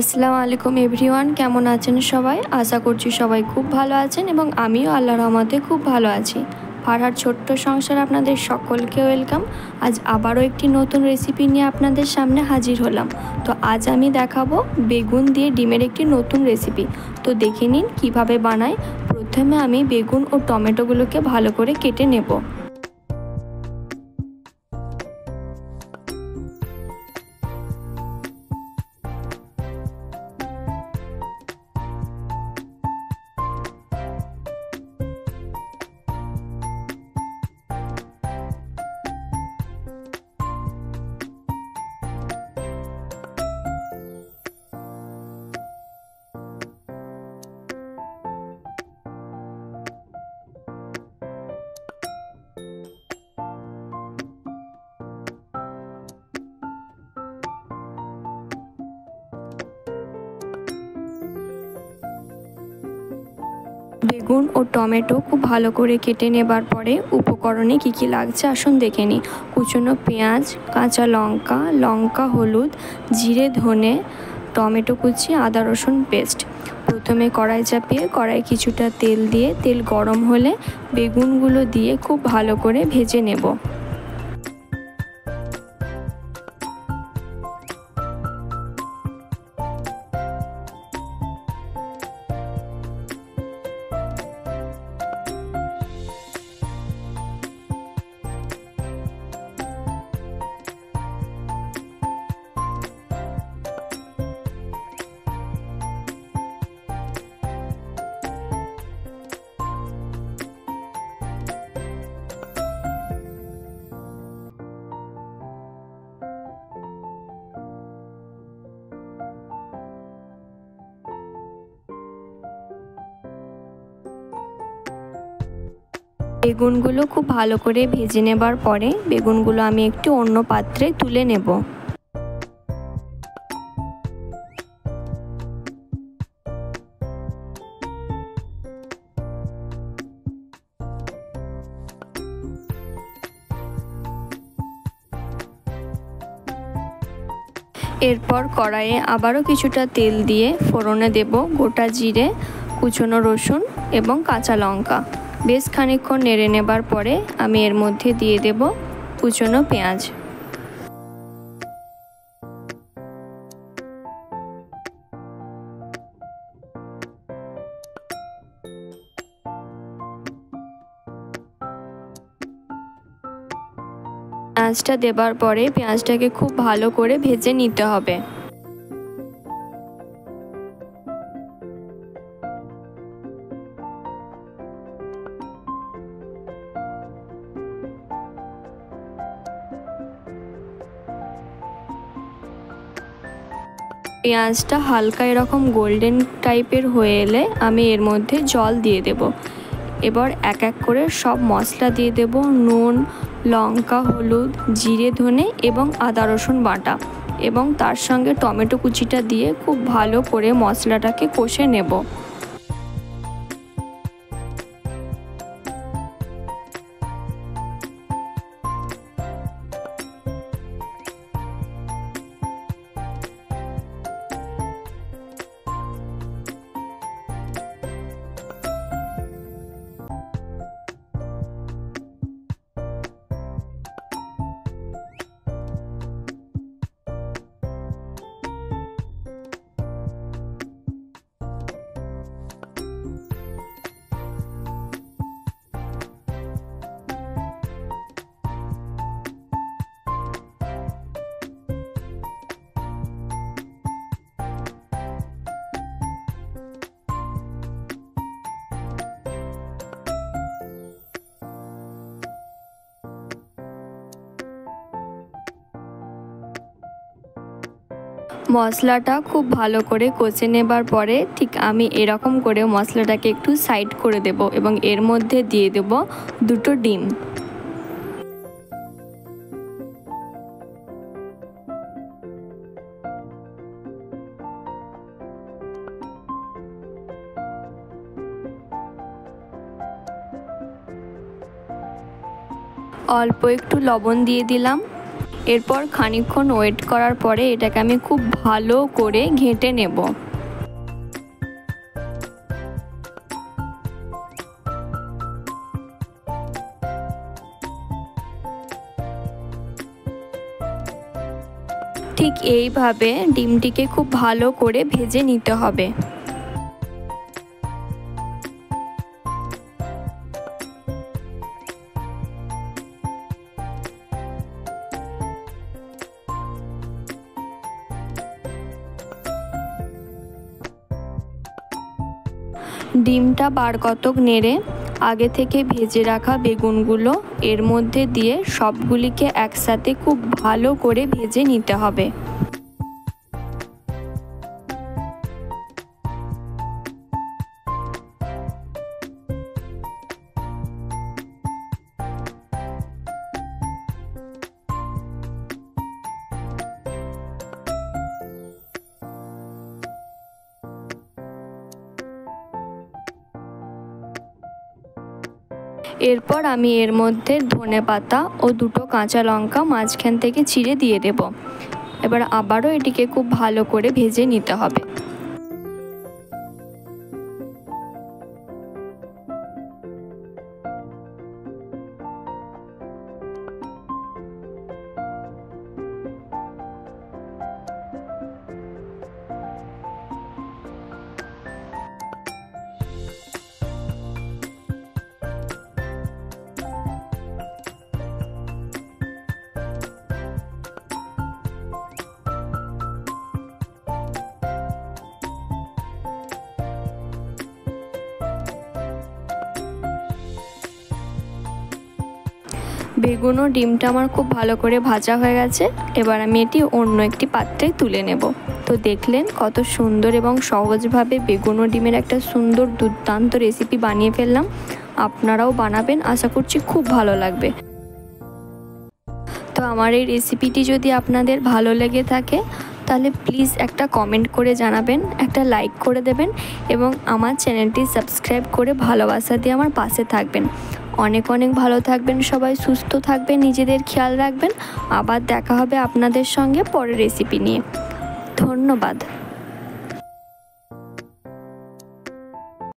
আসসালামু আলাইকুম এভরিওয়ান, কেমন আছেন সবাই? আশা করছি সবাই খুব ভালো আছেন এবং আমিও আল্লাহর রহমতে খুব ভালো আছি। ফারহার ছোট্ট সংসার আপনাদের সকলকে ওয়েলকাম। আজ আবারও একটি নতুন রেসিপি নিয়ে আপনাদের সামনে হাজির হলাম। তো আজ আমি দেখাবো বেগুন দিয়ে ডিমের একটি নতুন রেসিপি। তো দেখে নিন কিভাবে বানাই। প্রথমে আমি বেগুন ও টমেটোগুলোকে ভালো করে কেটে নেব। বেগুন ও টমেটো খুব ভালো করে কেটে নেবার পরে উপকরণে কী কী লাগছে আসুন দেখে নিই। কুচনো পেঁয়াজ, কাঁচা লঙ্কা, লঙ্কা, হলুদ, জিরে, ধনে, টমেটো কুচি, আদা রসুন পেস্ট। প্রথমে কড়াই চাপিয়ে কড়াই কিছুটা তেল দিয়ে তেল গরম হলে বেগুনগুলো দিয়ে খুব ভালো করে ভেজে নেব। বেগুনগুলো খুব ভালো করে ভেজে নেবার পরে বেগুনগুলো আমি একটু অন্য পাত্রে তুলে নেব। এরপর কড়াইয়ে আবারও কিছুটা তেল দিয়ে ফোড়নে দেব গোটা জিরে, কুচনো রসুন এবং কাঁচা লঙ্কা। বেশ খানিকক্ষণ নেড়ে নেবার পরে আমি এর মধ্যে দিয়ে দেব কুচনো পেঁয়াজ। পেঁয়াজটা দেবার পরে পেঁয়াজটাকে খুব ভালো করে ভেজে নিতে হবে। পেঁয়াজটা হালকা এরকম গোল্ডেন টাইপের হয়ে এলে আমি এর মধ্যে জল দিয়ে দেব। এবার এক এক করে সব মশলা দিয়ে দেব। নুন, লঙ্কা, হলুদ, জিরে, ধনে এবং আদা রসুন বাটা এবং তার সঙ্গে টমেটো কুচিটা দিয়ে খুব ভালো করে মশলাটাকে কষে নেব। মশলাটা খুব ভালো করে কষে নেবার পরে ঠিক আমি এরকম করে মশলাটাকে একটু সাইড করে দেব এবং এর মধ্যে দিয়ে দেব দুটো ডিম। অল্প একটু লবণ দিয়ে দিলাম এরপর খানিকক্ষণ ওয়েট করার পরে এটাকে আমি খুব ভালো করে ঘেঁটে নেব। ঠিক এইভাবে ডিমটিকে খুব ভালো করে ভেজে নিতে হবে। ডিমটা বার কতক নেড়ে আগে থেকে ভেজে রাখা বেগুনগুলো এর মধ্যে দিয়ে সবগুলিকে একসাথে খুব ভালো করে ভেজে নিতে হবে। এরপর আমি এর মধ্যে ধনেপাতা ও দুটো কাঁচা লঙ্কা মাঝখান থেকে চিড়ে দিয়ে দেব। এবার আবারও এটিকে খুব ভালো করে ভেজে নিতে হবে। বেগুন ও ডিমটা আমার খুব ভালো করে ভাজা হয়ে গেছে। এবার আমি এটি অন্য একটি পাত্রে তুলে নেব। তো দেখলেন কত সুন্দর এবং সহজভাবে বেগুন ও ডিমের একটা সুন্দর দুর্দান্ত রেসিপি বানিয়ে ফেললাম। আপনারাও বানাবেন, আশা করছি খুব ভালো লাগবে। তো আমার এই রেসিপিটি যদি আপনাদের ভালো লেগে থাকে তাহলে প্লিজ একটা কমেন্ট করে জানাবেন, একটা লাইক করে দেবেন এবং আমার চ্যানেলটি সাবস্ক্রাইব করে ভালোবাসা দিয়ে আমার পাশে থাকবেন। অনেক অনেক ভালো থাকবেন সবাই, সুস্থ থাকবেন, নিজেদের খেয়াল রাখবেন। আবার দেখা হবে আপনাদের সঙ্গে পরের রেসিপি নিয়ে। ধন্যবাদ।